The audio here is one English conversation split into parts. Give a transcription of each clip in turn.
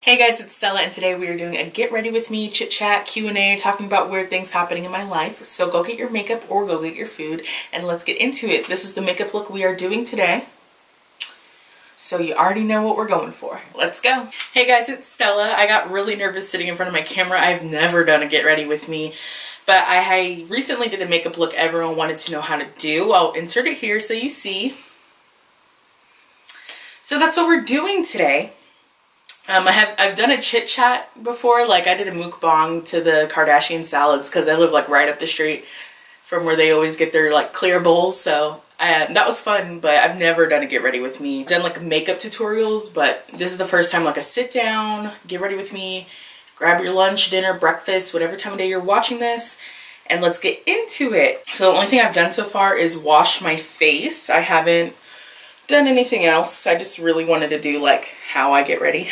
Hey guys, it's Stella and today we are doing a get ready with me chit chat Q&A talking about weird things happening in my life. So go get your makeup or go get your food and let's get into it. This is the makeup look we are doing today. So you already know what we're going for. Let's go. Hey guys, it's Stella. I got really nervous sitting in front of my camera. I've never done a get ready with me, but I recently did a makeup look everyone wanted to know how to do. I'll insert it here so you see. So that's what we're doing today. I've done a chit chat before, like I did a mukbang to the Kardashian salads because I live like right up the street from where they always get their like clear bowls, so that was fun, but I've never done a get ready with me. I've done like makeup tutorials, but this is the first time like a sit down, get ready with me, grab your lunch, dinner, breakfast, whatever time of day you're watching this, and let's get into it. So the only thing I've done so far is wash my face. I haven't done anything else. I just really wanted to do like how I get ready.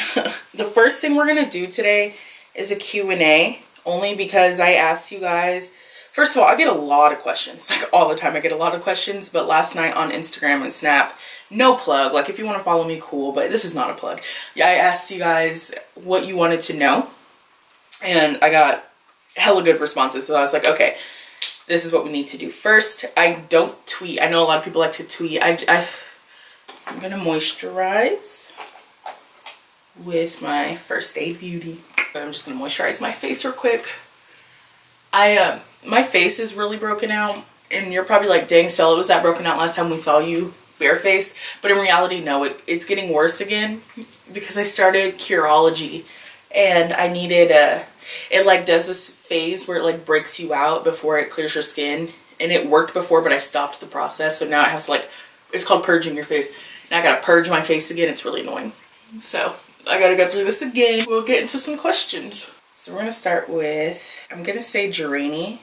The first thing we're gonna do today is a Q&A, only because I asked you guys. First of all, I get a lot of questions, like all the time I get a lot of questions, but last night on Instagram and Snap, no plug, like if you want to follow me, cool, but this is not a plug. Yeah, I asked you guys what you wanted to know and I got hella good responses, so I was like, okay, this is what we need to do first. I don't tweet. I know a lot of people like to tweet. I'm gonna moisturize with my First Aid Beauty. I'm just gonna moisturize my face real quick. My face is really broken out, and you're probably like, dang, Stella, was that broken out last time we saw you barefaced? But in reality, no, it's getting worse again because I started Curology, and I needed it like does this phase where it like breaks you out before it clears your skin, and it worked before, but I stopped the process, so now it has to like, it's called purging your face. Now I gotta purge my face again. It's really annoying. So I gotta go through this again. We'll get into some questions. So we're gonna start with, I'm gonna say Jarani.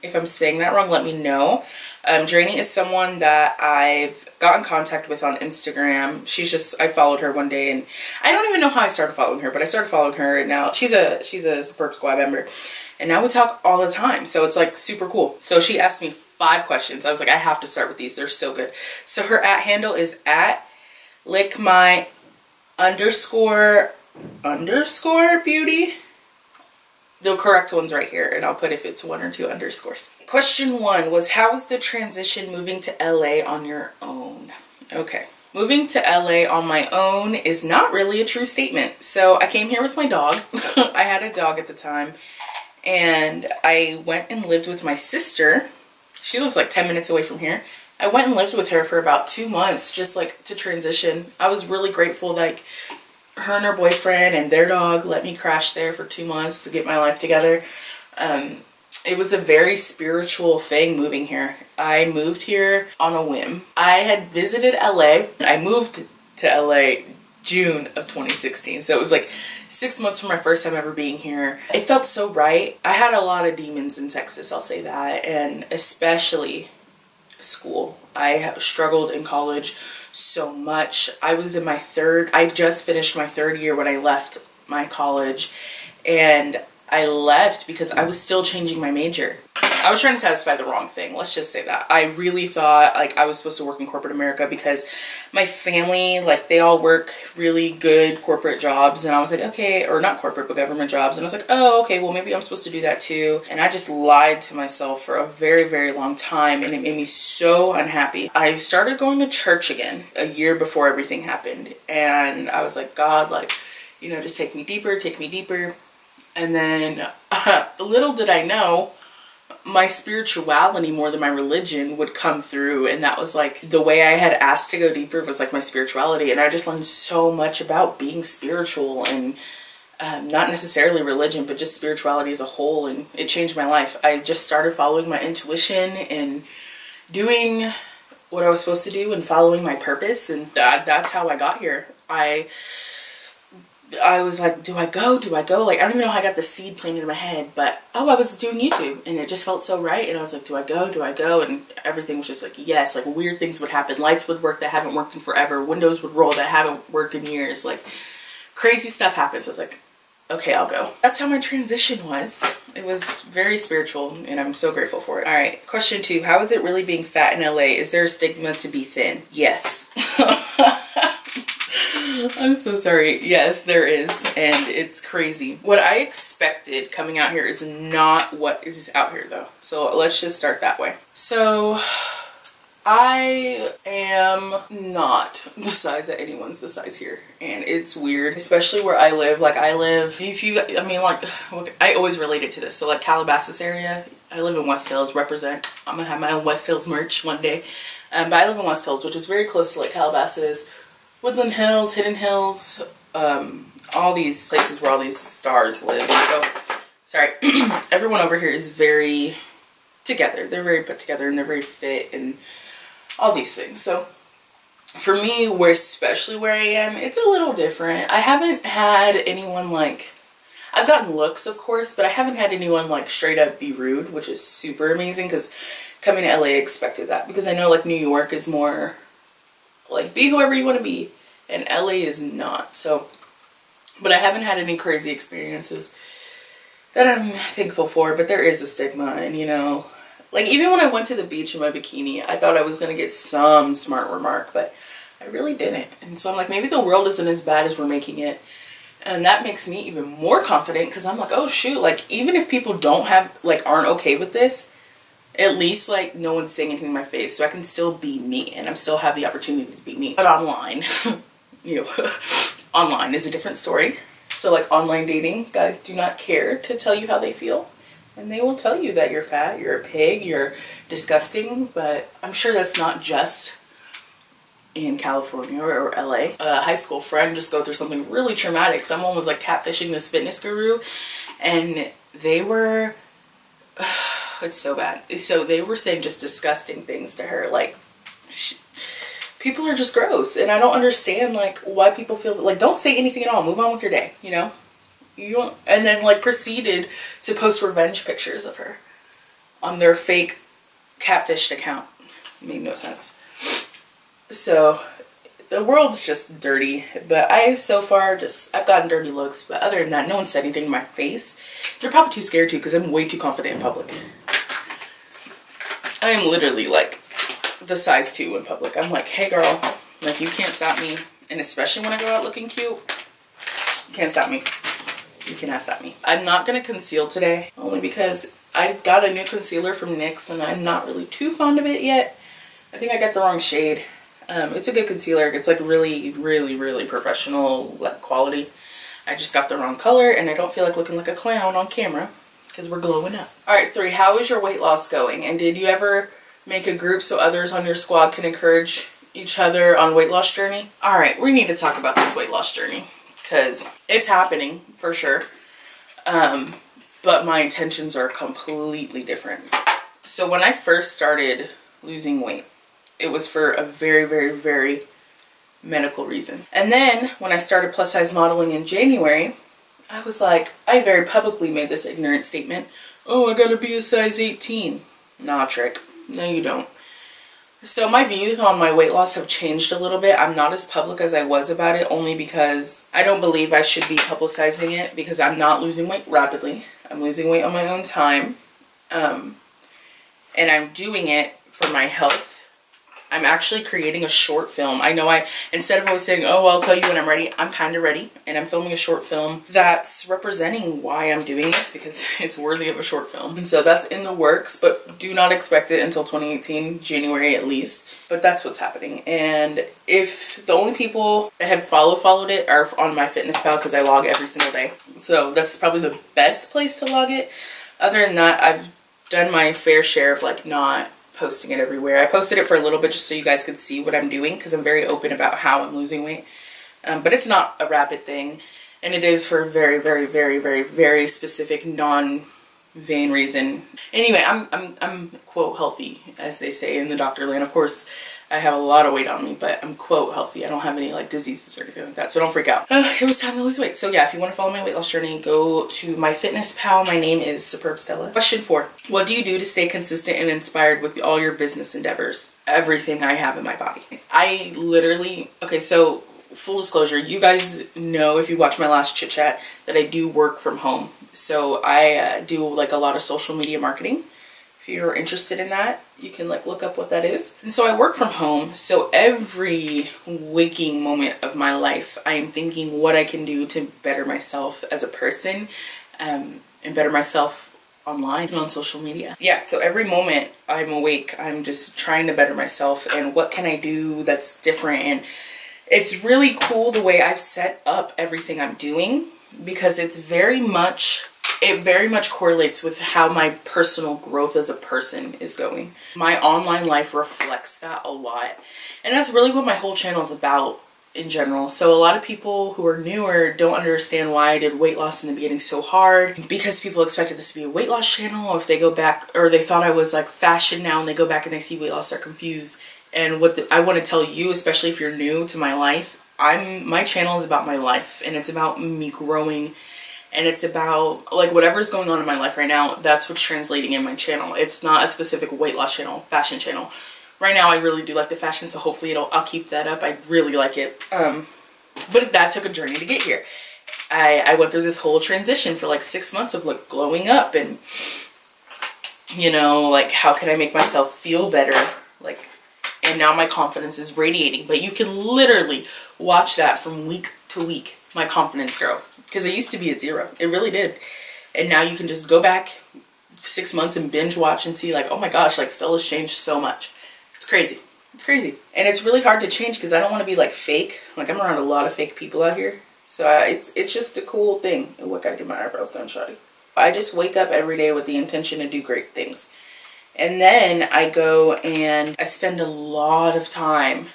If I'm saying that wrong, let me know. Jarani is someone that I've got in contact with on Instagram. She's just, I followed her one day and I don't even know how I started following her, but I started following her and now she's a Superb Squad member. And now we talk all the time. So it's like super cool. So she asked me 5 questions. I was like, I have to start with these. They're so good. So her @ handle is @lickmy__beauty. The correct one's right here, and I'll put if it's 1 or 2 underscores. Question 1 was, how was the transition moving to LA on your own? Okay. Moving to LA on my own is not really a true statement. So I came here with my dog. I had a dog at the time, and I went and lived with my sister. She lives like 10 minutes away from here. I went and lived with her for about 2 months just like to transition. I was really grateful, like her and her boyfriend and their dog let me crash there for 2 months to get my life together. It was a very spiritual thing moving here. I moved here on a whim. I had visited LA. I moved to LA June of 2016. So it was like 6 months from my first time ever being here. It felt so right. I had a lot of demons in Texas, I'll say that, and especially school. I struggled in college so much. I was in my I just finished my 3rd year when I left my college, and I left because I was still changing my major. I was trying to satisfy the wrong thing. Let's just say that. I really thought like I was supposed to work in corporate America because my family, like they all work really good corporate jobs. And I was like, okay, or not corporate, but government jobs. And I was like, oh, okay, well maybe I'm supposed to do that too. And I just lied to myself for a very, very long time. And it made me so unhappy. I started going to church again a year before everything happened. And I was like, God, like, you know, just take me deeper, take me deeper. And then little did I know, my spirituality more than my religion would come through, and that was like the way I had asked to go deeper was like my spirituality. And I just learned so much about being spiritual and not necessarily religion, but just spirituality as a whole, and it changed my life. I just started following my intuition and doing what I was supposed to do and following my purpose, and that's how I got here. I was like, do I go? Do I go? Like, I don't even know how I got the seed planted in my head, but oh, I was doing YouTube and it just felt so right. And I was like, do I go? Do I go? And everything was just like, yes, like weird things would happen. Lights would work that haven't worked in forever. Windows would roll that haven't worked in years. Like crazy stuff happened. So I was like, okay, I'll go. That's how my transition was. It was very spiritual and I'm so grateful for it. All right, question 2, how is it really being fat in LA? Is there a stigma to be thin? Yes. I'm so sorry. Yes, there is, and it's crazy. What I expected coming out here is not what is out here though. So let's just start that way. So I am not the size that anyone's the size here, and it's weird, especially where I live. Like I live, I always relate it to this. So like Calabasas area, I live in West Hills, represent. I'm gonna have my own West Hills merch one day. But I live in West Hills, which is very close to like Calabasas, Woodland Hills, Hidden Hills, all these places where all these stars live. And so, sorry, everyone over here is very together. They're very put together and they're very fit and all these things. So for me, especially where I am, it's a little different. I haven't had anyone like, I've gotten looks of course, but I haven't had anyone like straight up be rude, which is super amazing because coming to LA I expected that, because I know like New York is more like be whoever you want to be and LA is not. So, but I haven't had any crazy experiences that I'm thankful for, but there is a stigma. And you know, like even when I went to the beach in my bikini, I thought I was gonna get some smart remark, but I really didn't. And so I'm like, maybe the world isn't as bad as we're making it. And that makes me even more confident because I'm like, oh shoot, like even if people aren't okay with this, at least like no one's saying anything in my face, so I can still be me and I'm still have the opportunity to be me. But online, you know, online is a different story. So like online dating, guys do not care to tell you how they feel. And they will tell you that you're fat, you're a pig, you're disgusting, but I'm sure that's not just in California or LA. A high school friend just go through something really traumatic. Someone was like catfishing this fitness guru and they were, it's so bad. So they were saying just disgusting things to her. Like, people are just gross and I don't understand like why people feel like, don't say anything at all, move on with your day, you know? And then like proceeded to post revenge pictures of her on their fake catfished account. It made no sense. So the world's just dirty, but so far I've gotten dirty looks, but other than that, no one said anything in my face. They're probably too scared to because I'm way too confident in public. I am literally like the size 2 in public. I'm like, hey girl, like you can't stop me. And especially when I go out looking cute, you can't stop me. You cannot stop me. I'm not gonna conceal today, only because I got a new concealer from NYX and I'm not really too fond of it yet. I think I got the wrong shade. It's a good concealer. It's like really, really, really professional like quality. I just got the wrong color and I don't feel like looking like a clown on camera because we're glowing up. All right, 3, how is your weight loss going? And did you ever make a group so others on your squad can encourage each other on weight loss journey? All right, we need to talk about this weight loss journey because it's happening for sure. But my intentions are completely different. So when I first started losing weight, it was for a very, very, very medical reason. And then when I started plus size modeling in January, I was like, I very publicly made this ignorant statement. Oh, I gotta be a size 18. Nah, trick. No, you don't. So my views on my weight loss have changed a little bit. I'm not as public as I was about it, only because I don't believe I should be publicizing it because I'm not losing weight rapidly. I'm losing weight on my own time. And I'm doing it for my health. I'm actually creating a short film. I know instead of always saying, oh, I'll tell you when I'm ready, I'm kind of ready. And I'm filming a short film that's representing why I'm doing this because it's worthy of a short film. And so that's in the works, but do not expect it until 2018, January at least. But that's what's happening. And if the only people that have followed it are on my MyFitnessPal because I log every single day. So that's probably the best place to log it. Other than that, I've done my fair share of like not posting it everywhere. I posted it for a little bit just so you guys could see what I'm doing because I'm very open about how I'm losing weight. But it's not a rapid thing, and it is for a very, very, very, very, very specific non-vain reason. Anyway, I'm quote healthy, as they say in the doctor land. Of course, I have a lot of weight on me, but I'm quote healthy. I don't have any like diseases or anything like that, so don't freak out. It was time to lose weight. So yeah, if you want to follow my weight loss journey, go to MyFitnessPal. My name is SuperbStella. Question 4. What do you do to stay consistent and inspired with all your business endeavors? Everything I have in my body. I literally, okay, so full disclosure, you guys know if you watch my last chit chat that I do work from home. So I do like a lot of social media marketing If you're interested in that, you can like look up what that is. And so I work from home. So every waking moment of my life, I am thinking what I can do to better myself as a person, and better myself online and on social media. Yeah, so every moment I'm awake, I'm just trying to better myself and what can I do that's different. And it's really cool the way I've set up everything I'm doing, because it very much correlates with how my personal growth as a person is going. My online life reflects that a lot. And that's really what my whole channel is about in general. So a lot of people who are newer don't understand why I did weight loss in the beginning so hard, because people expected this to be a weight loss channel, or if they go back, or they thought I was like fashion now and they go back and they see weight loss, they're confused. And what I want to tell you, especially if you're new to my life, my channel is about my life, and it's about me growing, and it's about like whatever's going on in my life right now, that's what's translating in my channel. It's not a specific weight loss channel, fashion channel. Right now I really do like the fashion, so hopefully I'll keep that up. I really like it. But that took a journey to get here. I went through this whole transition for like 6 months of like glowing up and, you know, like how can I make myself feel better? Like, and now my confidence is radiating. But you can literally watch that from week to week, my confidence grow. Because it used to be at 0. It really did. And now you can just go back 6 months and binge watch and see like, oh my gosh, like Stella's changed so much. It's crazy. It's crazy. And it's really hard to change because I don't want to be like fake. Like I'm around a lot of fake people out here. So it's just a cool thing. Oh, I gotta get my eyebrows done, shawty. I just wake up every day with the intention to do great things. And then I go and I spend a lot of time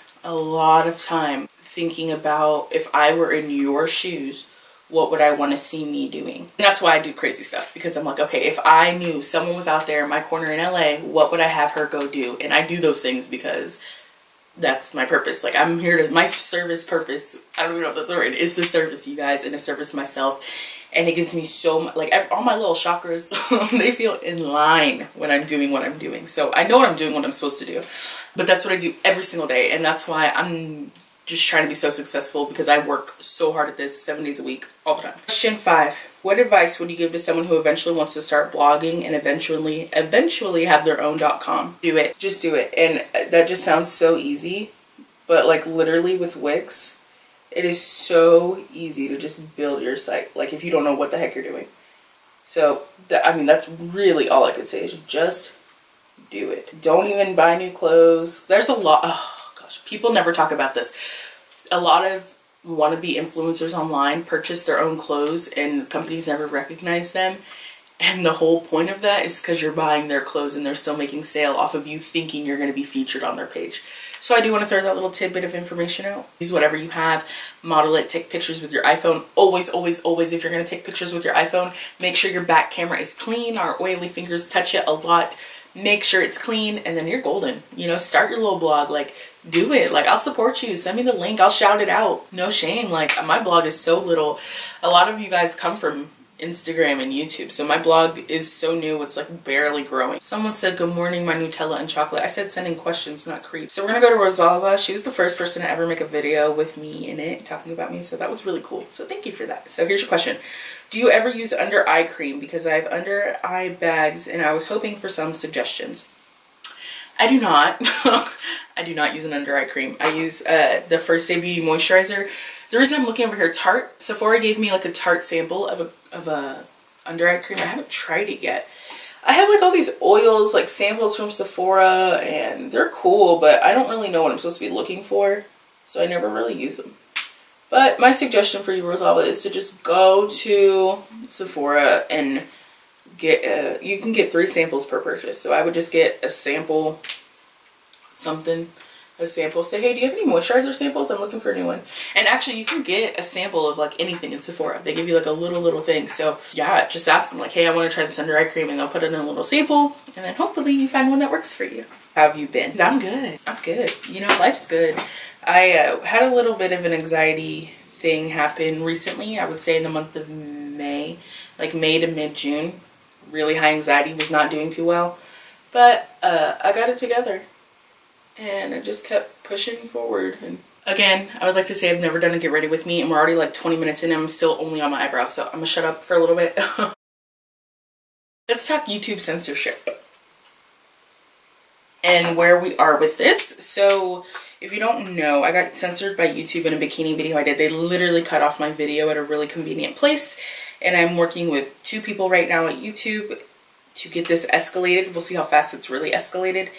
thinking about if I were in your shoes, what would I want to see me doing? And that's why I do crazy stuff, because I'm like, okay, if I knew someone was out there in my corner in LA, what would I have her go do? And I do those things because that's my purpose. Like I'm here to, my service purpose, I don't even know if that's the right, is to service you guys and to service myself. And it gives me so much, like all my little chakras, they feel in line when I'm doing what I'm doing. So I know what I'm doing, what I'm supposed to do. But that's what I do every single day. And that's why I'm just trying to be so successful, because I work so hard at this 7 days a week, all the time. Question 5. What advice would you give to someone who eventually wants to start blogging and eventually have their own .com? Do it. Just do it. And that just sounds so easy, but like literally with Wix, it is so easy to just build your site. Like if you don't know what the heck you're doing. So, I mean, that's really all I could say is just do it. Don't even buy new clothes. There's a lot, oh gosh, people never talk about this. A lot of wannabe influencers online purchase their own clothes and companies never recognize them. And the whole point of that is because you're buying their clothes and they're still making sale off of you thinking you're going to be featured on their page. So I do want to throw that little tidbit of information out. Use whatever you have, model it, take pictures with your iPhone. Always, always, always, if you're going to take pictures with your iPhone, make sure your back camera is clean. Our oily fingers touch it a lot. Make sure it's clean, and then you're golden. You know, start your little blog. Like, do it. Like, I'll support you. Send me the link. I'll shout it out. No shame. Like, my blog is so little. A lot of you guys come from Instagram and YouTube, so my blog is so new, it's like barely growing. Someone said, good morning, my Nutella and chocolate. I said sending questions, not creeps. So we're gonna go to Rosalva. She was the first person to ever make a video with me in it, talking about me, so that was really cool. So thank you for that. So here's your question. Do you ever use under eye cream? Because I have under eye bags and I was hoping for some suggestions. I do not. I do not use an under eye cream. I use the First Day Beauty moisturizer. The reason I'm looking over here, Tarte. Sephora gave me like a Tarte sample of a under eye cream. I haven't tried it yet. I have like all these oils, like samples from Sephora, and they're cool, but I don't really know what I'm supposed to be looking for, so I never really use them. But my suggestion for you, Rosalva, is to just go to Sephora and get, you can get 3 samples per purchase. So I would just get a sample, a sample. Say, hey, do you have any moisturizer samples? I'm looking for a new one. And actually, you can get a sample of like anything in Sephora. They give you like a little thing. So yeah, just ask them like, hey, I want to try this under eye cream, and they'll put it in a little sample, and then hopefully you find one that works for you. How have you been? I'm good. I'm good. You know, life's good. I had a little bit of an anxiety thing happen recently. I would say in the month of May, like May to mid-June. Really high anxiety, was not doing too well. But I got it together. And I just kept pushing forward. And again, I would like to say I've never done a get ready with me, and we're already like 20 minutes in and I'm still only on my eyebrows. So I'm gonna shut up for a little bit. Let's talk YouTube censorship. and where we are with this. So if you don't know, I got censored by YouTube in a bikini video I did. They literally cut off my video at a really convenient place, and I'm working with 2 people right now at YouTube to get this escalated. We'll see how fast it's really escalated,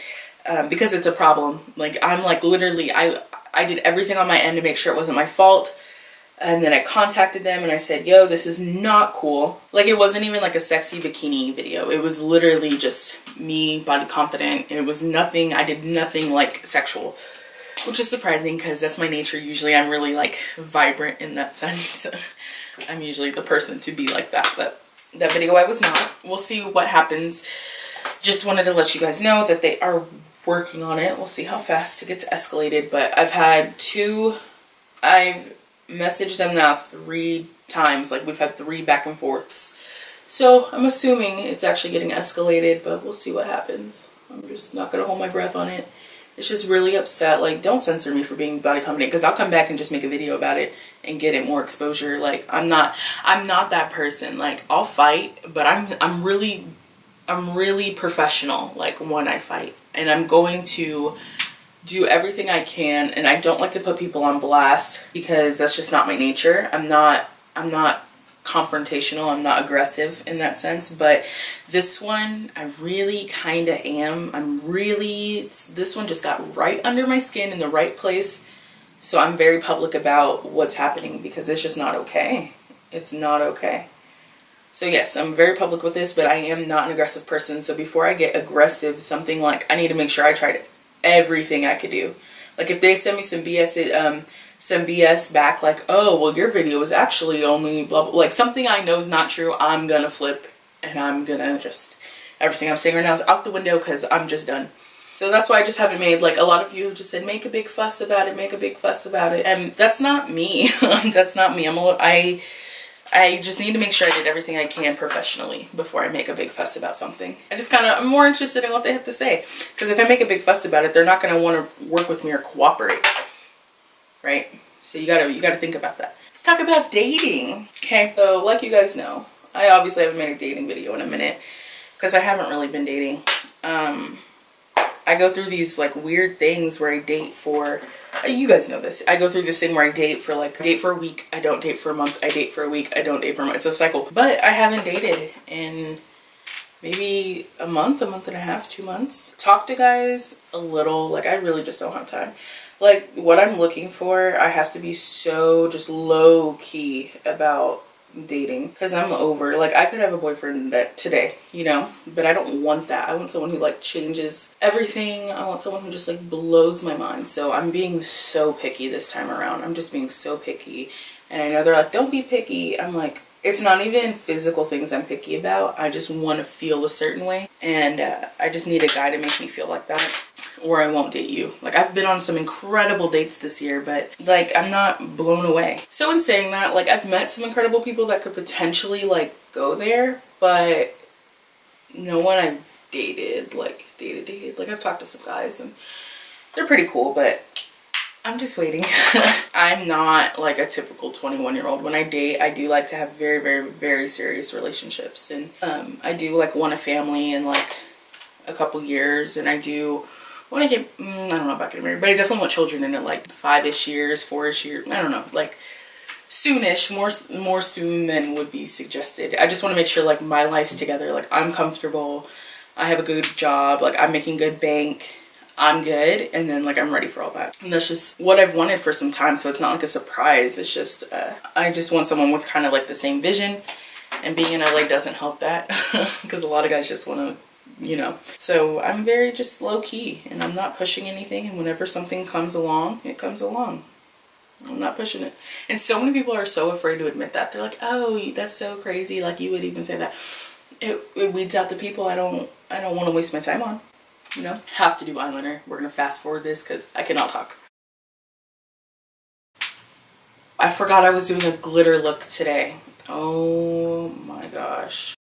because it's a problem. Like, I'm like literally, I did everything on my end to make sure it wasn't my fault. And then I contacted them and I said, yo, this is not cool. Like, it wasn't even like a sexy bikini video. It was literally just me, body confident. It was nothing, I did nothing like sexual, which is surprising because that's my nature. Usually I'm really like vibrant in that sense. I'm usually the person to be like that, but that video I was not. We'll see what happens. Just wanted to let you guys know that they are working on it. We'll see how fast it gets escalated, but I've messaged them now 3 times. Like, we've had 3 back and forths. So I'm assuming it's actually getting escalated, but we'll see what happens. I'm just not gonna hold my breath on it. It's just really upset. Like, don't censor me for being body confident, because I'll come back and just make a video about it and get it more exposure. Like, I'm not that person. Like, I'll fight, but I'm really professional, like, when I fight, and I'm going to do everything I can. And I don't like to put people on blast because that's just not my nature. I'm not confrontational. I'm not aggressive in that sense, but this one I really kind of am. This one just got right under my skin in the right place. So I'm very public about what's happening because it's just not okay. It's not okay. So yes, I'm very public with this, but I am not an aggressive person. So before I get aggressive, something like, I need to make sure I tried everything I could do. Like, if they send me some BS back, like, oh, well, your video was actually only blah, blah, like something I know is not true, I'm gonna flip and I'm gonna just, everything I'm saying right now is out the window because I'm just done. So that's why I just haven't made, like, a lot of you have just said, make a big fuss about it, make a big fuss about it. And that's not me. That's not me. I just need to make sure I did everything I can professionally before I make a big fuss about something. I'm more interested in what they have to say. Because if I make a big fuss about it, they're not going to want to work with me or cooperate. Right? So you gotta think about that. Let's talk about dating. Okay, so like you guys know, I obviously haven't made a dating video in a minute because I haven't really been dating. I go through these like weird things where I date for, you guys know this, I go through this thing where I date for a week, I don't date for a month, I date for a week, I don't date for a month. It's a cycle. But I haven't dated in maybe a month and a half, 2 months. Talk to guys a little, like, I really just don't have time. Like, what I'm looking for, I have to be so just low key about dating because I'm over. Like, I could have a boyfriend today, you know, but I don't want that. I want someone who like changes everything. I want someone who just like blows my mind. So I'm being so picky this time around. I'm just being so picky. And I know they're like, don't be picky. I'm like, it's not even physical things I'm picky about. I just want to feel a certain way, and I just need a guy to make me feel like that, or I won't date you. Like, I've been on some incredible dates this year, but like, I'm not blown away. So in saying that, like, I've met some incredible people that could potentially like go there, but no one I've dated, like like, I've talked to some guys and they're pretty cool, but I'm just waiting. I'm not like a typical 21-year-old. When I date, I do like to have very, very, very serious relationships, and I do like want a family in like a couple years, and I do want to get, I don't know about getting married, but I definitely want children in it, like 5-ish years, 4-ish years, I don't know, like soonish, more soon than would be suggested. I just want to make sure like my life's together, like I'm comfortable, I have a good job, like I'm making good bank, I'm good, and then like I'm ready for all that. And that's just what I've wanted for some time, so it's not like a surprise. It's just I just want someone with kind of like the same vision, and being in LA doesn't help that because a lot of guys just want to, you know. So I'm very just low-key, and I'm not pushing anything, and whenever something comes along, it comes along. I'm not pushing it. And so many people are so afraid to admit that. They're like, oh, that's so crazy, like you would even say that. It weeds out the people I don't want to waste my time on. You know, have to do eyeliner. We're gonna fast forward this because I cannot talk. I forgot I was doing a glitter look today. Oh my gosh.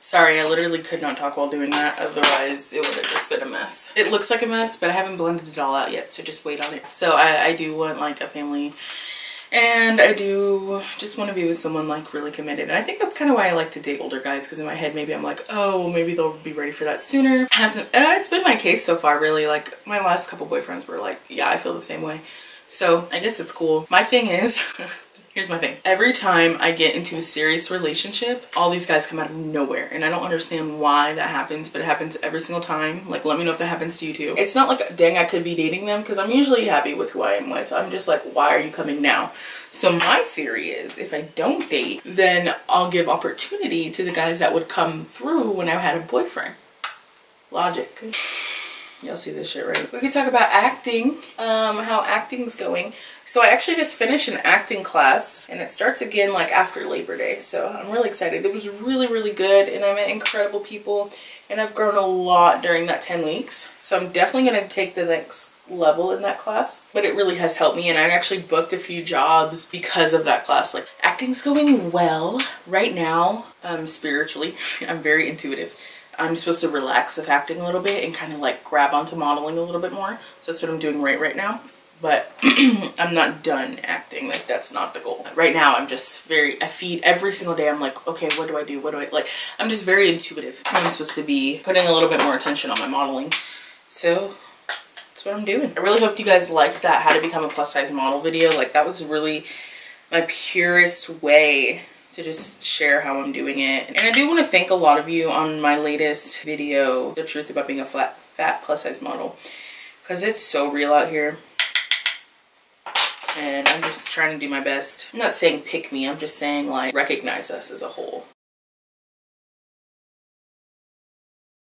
Sorry, I literally could not talk while doing that, otherwise it would have just been a mess. It looks like a mess, but I haven't blended it all out yet, so just wait on it. So I do want like a family, and I do just want to be with someone like really committed. And I think that's kind of why I like to date older guys, because in my head maybe I'm like, oh, well, maybe they'll be ready for that sooner. It's been my case so far, really. Like my last couple boyfriends were like, yeah, I feel the same way. So I guess it's cool. My thing is, here's my thing. Every time I get into a serious relationship, all these guys come out of nowhere. And I don't understand why that happens, but it happens every single time. Like, let me know if that happens to you too. It's not like, dang, I could be dating them, because I'm usually happy with who I am with. I'm just like, why are you coming now? So my theory is, if I don't date, then I'll give opportunity to the guys that would come through when I had a boyfriend. Logic. Y'all see this shit, right? We could talk about acting, how acting's going. So I actually just finished an acting class, and it starts again like after Labor Day. So I'm really excited. It was really, really good, and I met incredible people, and I've grown a lot during that 10 weeks. So I'm definitely gonna take the next level in that class, but it really has helped me, and I actually booked a few jobs because of that class. Like, acting's going well right now. Spiritually, I'm very intuitive. I'm supposed to relax with acting a little bit and kind of like grab onto modeling a little bit more. So that's what I'm doing right now. But I'm not done acting. Like, that's not the goal. Right now, I'm just I feed every single day. I'm like, okay, what do I do? What do I, like, I'm just very intuitive. I'm supposed to be putting a little bit more attention on my modeling. So that's what I'm doing. I really hope you guys liked that how to become a plus size model video. Like, that was really my purest way to just share how I'm doing it. And I do want to thank a lot of you on my latest video, The Truth About Being a Fat Plus Size Model, because it's so real out here. And I'm just trying to do my best. I'm not saying pick me, I'm just saying like recognize us as a whole.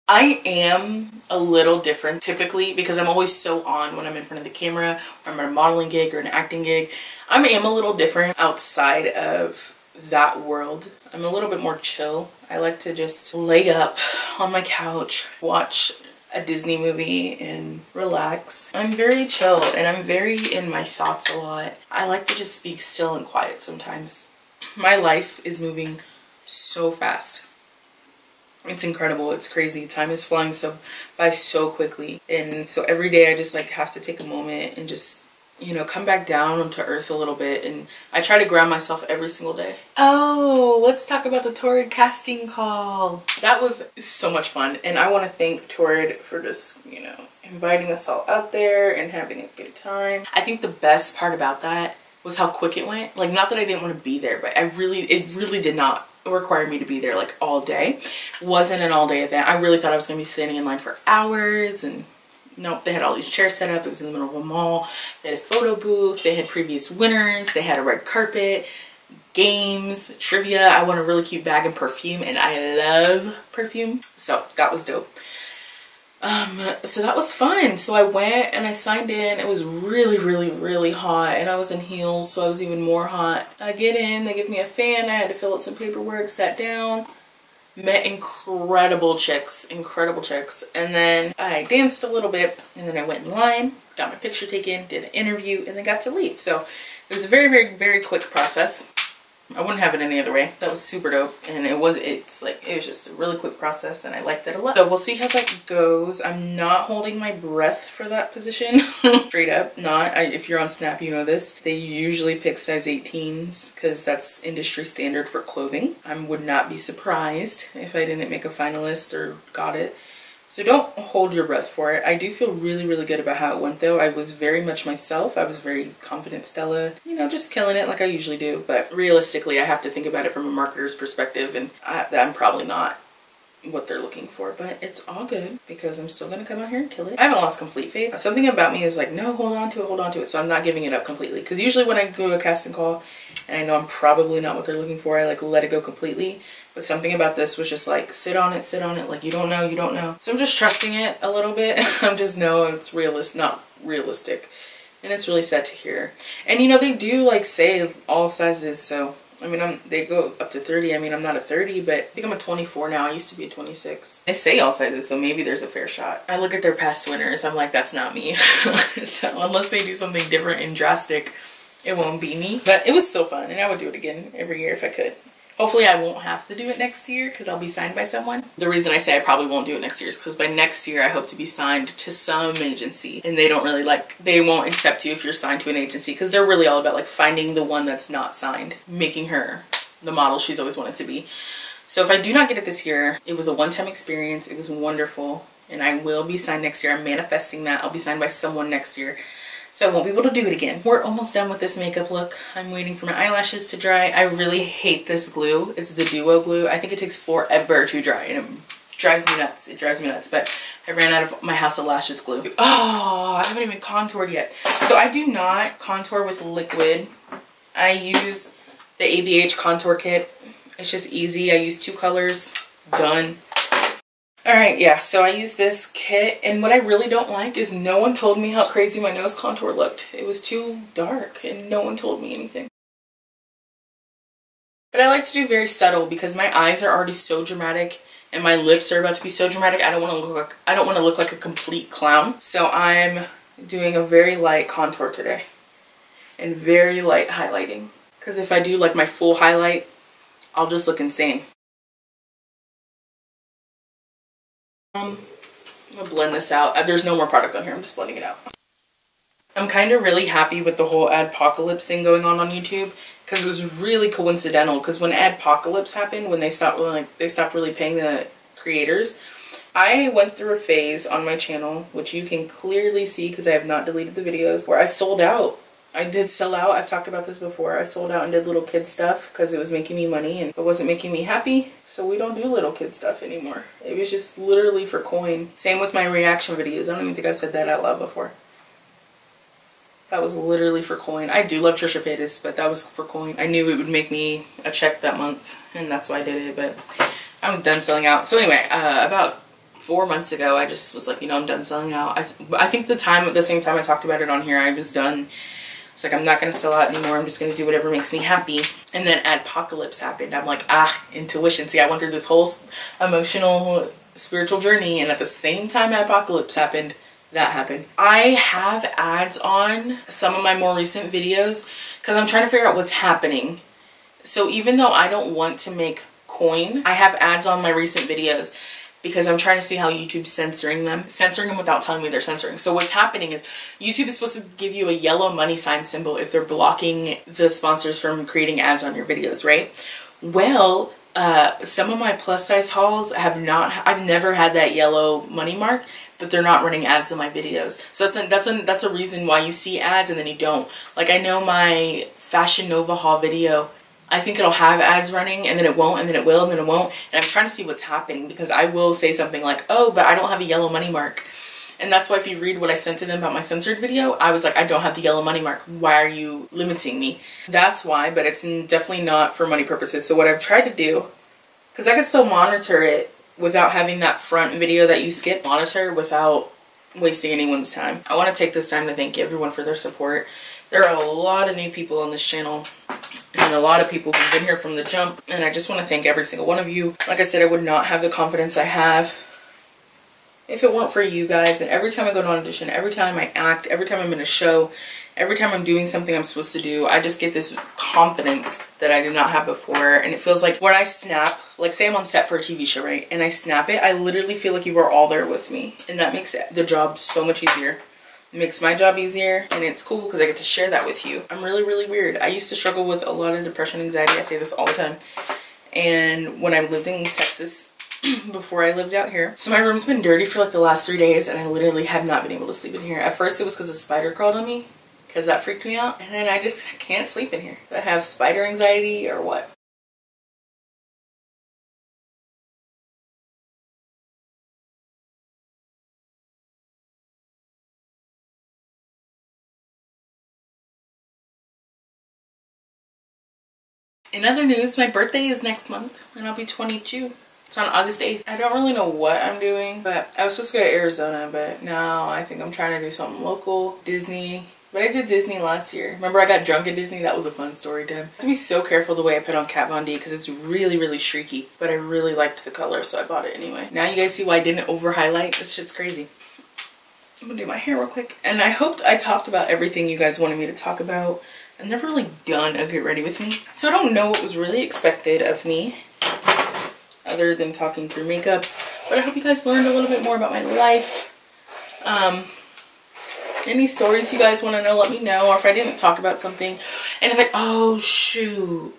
I am a little different typically because I'm always so on when I'm in front of the camera, or I'm at a modeling gig or an acting gig. I am a little different outside of that world. I'm a little bit more chill. I like to just lay up on my couch, watch a Disney movie and relax. I'm very chill, and I'm very in my thoughts a lot. I like to just be still and quiet sometimes. My life is moving so fast. It's incredible. It's crazy. Time is flying by so quickly. And so every day I just like have to take a moment and just, you know, come back down to earth a little bit. And I try to ground myself every single day. Oh, let's talk about the Torrid casting call. That was so much fun. And I want to thank Torrid for just, you know, inviting us all out there and having a good time. I think the best part about that was how quick it went. Like, not that I didn't want to be there, but it really did not require me to be there like all day. It wasn't an all day event. I really thought I was going to be standing in line for hours, and nope, they had all these chairs set up. It was in the middle of a mall. They had a photo booth. They had previous winners. They had a red carpet, games, trivia. I won a really cute bag and perfume, and I love perfume. So that was dope. So that was fun. So I went and I signed in. It was really, really, really hot, and I was in heels, so I was even more hot. I get in, they give me a fan. I had to fill out some paperwork, sat down, met incredible chicks, and then I danced a little bit, and then I went in line, got my picture taken, did an interview, and then got to leave. So it was a very, very, very quick process. I wouldn't have it any other way. That was super dope, and it was just a really quick process, and I liked it a lot. So we'll see how that goes. I'm not holding my breath for that position. Straight up not. If you're on Snap, you know this. They usually pick size 18s because that's industry standard for clothing. I would not be surprised if I didn't make a finalist or got it. So don't hold your breath for it. I do feel really, really good about how it went though. I was very much myself. I was very confident Stella, you know, just killing it like I usually do. But realistically, I have to think about it from a marketer's perspective, and I'm probably not what they're looking for, but it's all good because I'm still gonna come out here and kill it. I haven't lost complete faith. Something about me is like, no, hold on to it. So I'm not giving it up completely, because usually when I do a casting call and I know I'm probably not what they're looking for, I like let it go completely. But something about this was just like, sit on it, like you don't know. So I'm just trusting it a little bit. I'm just it's not realistic. And it's really sad to hear. And you know, they do like say all sizes, so I mean, they go up to 30. I mean, I'm not a 30, but I think I'm a 24 now. I used to be a 26. They say all sizes, so maybe there's a fair shot. I look at their past winners. I'm like, that's not me. So unless they do something different and drastic, it won't be me. But it was so fun, and I would do it again every year if I could. Hopefully I won't have to do it next year because I'll be signed by someone. The reason I say I probably won't do it next year is because by next year I hope to be signed to some agency, and they don't really they won't accept you if you're signed to an agency because they're really all about like finding the one that's not signed, making her the model she's always wanted to be. So if I do not get it this year, it was a one-time experience. It was wonderful, and I will be signed next year. I'm manifesting that. I'll be signed by someone next year. So I won't be able to do it again. We're almost done with this makeup look. I'm waiting for my eyelashes to dry. I really hate this glue. It's the Duo glue. I think it takes forever to dry, and it drives me nuts. It drives me nuts, but I ran out of my House of Lashes glue. Oh, I haven't even contoured yet. So I do not contour with liquid. I use the ABH contour kit. It's just easy. I use 2 colors. Done. All right, yeah, so I use this kit, and what I really don't like is no one told me how crazy my nose contour looked. It was too dark, and no one told me anything. But I like to do very subtle because my eyes are already so dramatic, and my lips are about to be so dramatic. I don't want to look like a complete clown. So I'm doing a very light contour today, and very light highlighting. Because if I do like my full highlight, I'll just look insane. I'm gonna blend this out. There's no more product on here. I'm just blending it out. I'm kind of really happy with the whole adpocalypse thing going on YouTube because it was really coincidental. Because when adpocalypse happened, when they stopped really paying the creators, I went through a phase on my channel, which you can clearly see because I have not deleted the videos, where I sold out. I did sell out. I've talked about this before. I sold out and did little kid stuff because it was making me money and it wasn't making me happy. So we don't do little kid stuff anymore. It was just literally for coin. Same with my reaction videos. I don't even think I've said that out loud before. That was literally for coin. I do love Trisha Paytas, but that was for coin. I knew it would make me a check that month, and that's why I did it, but I'm done selling out. So anyway, about 4 months ago, I just was like, you know, I'm done selling out. I think the same time I talked about it on here, I was done. It's like, I'm not going to sell out anymore. I'm just going to do whatever makes me happy. And then adpocalypse happened. I'm like, intuition. See, I went through this whole emotional, spiritual journey. And at the same time adpocalypse happened, that happened. I have ads on some of my more recent videos because I'm trying to figure out what's happening. So even though I don't want to make coin, I have ads on my recent videos because I'm trying to see how YouTube's censoring them without telling me they're censoring. So what's happening is YouTube is supposed to give you a yellow money sign symbol if they're blocking the sponsors from creating ads on your videos, right? Well, some of my plus size hauls I've never had that yellow money mark, but they're not running ads on my videos. So that's a reason why you see ads and then you don't. Like, I know my Fashion Nova haul video, I think it'll have ads running and then it won't and then it will and then it won't. And I'm trying to see what's happening because I will say something like, oh, but I don't have a yellow money mark. And that's why if you read what I sent to them about my censored video, I was like, I don't have the yellow money mark. Why are you limiting me? That's why, but it's definitely not for money purposes. So what I've tried to do, because I can still monitor it without having that front video that you skip, monitor without wasting anyone's time. I want to take this time to thank everyone for their support. There are a lot of new people on this channel and a lot of people who've been here from the jump, and I just want to thank every single one of you. Like I said, I would not have the confidence I have if it weren't for you guys. And every time I go to an audition, every time I act, every time I'm in a show, every time I'm doing something I'm supposed to do, I just get this confidence that I did not have before. And it feels like when I snap, like say I'm on set for a TV show, right? And I snap it, I literally feel like you are all there with me. And that makes the job so much easier. It makes my job easier, and it's cool because I get to share that with you. I'm really, really weird. I used to struggle with a lot of depression, anxiety. I say this all the time. And when I lived in Texas, before I lived out here, so my room's been dirty for like the last 3 days, and I literally have not been able to sleep in here. At first it was because a spider crawled on me, because that freaked me out, and then I just can't sleep in here. Do I have spider anxiety or what? In other news, my birthday is next month, and I'll be 22. It's on August 8th. I don't really know what I'm doing, but I was supposed to go to Arizona, but now I think I'm trying to do something local. Disney. But I did Disney last year. Remember I got drunk at Disney? That was a fun story time. I have to be so careful the way I put on Kat Von D because it's really, really streaky. But I really liked the color, so I bought it anyway. Now you guys see why I didn't over highlight. This shit's crazy. I'm gonna do my hair real quick. And I hoped I talked about everything you guys wanted me to talk about I've never really done a get ready with me, so I don't know what was really expected of me other than talking through makeup, but I hope you guys learned a little bit more about my life. Any stories you guys want to know, let me know. Or if I didn't talk about something, and oh shoot,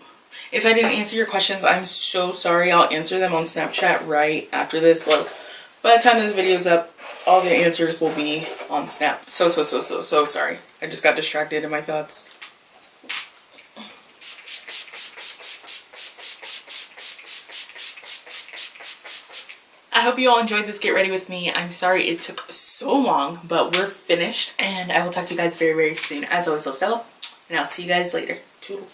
if I didn't answer your questions, I'm so sorry. I'll answer them on Snapchat right after this. Look, by the time this video's up, all the answers will be on Snap. So sorry. I just got distracted in my thoughts. I hope you all enjoyed this get ready with me. I'm sorry it took so long, but we're finished, and I will talk to you guys very, very soon. As always, love Stella, and I'll see you guys later. Toodles.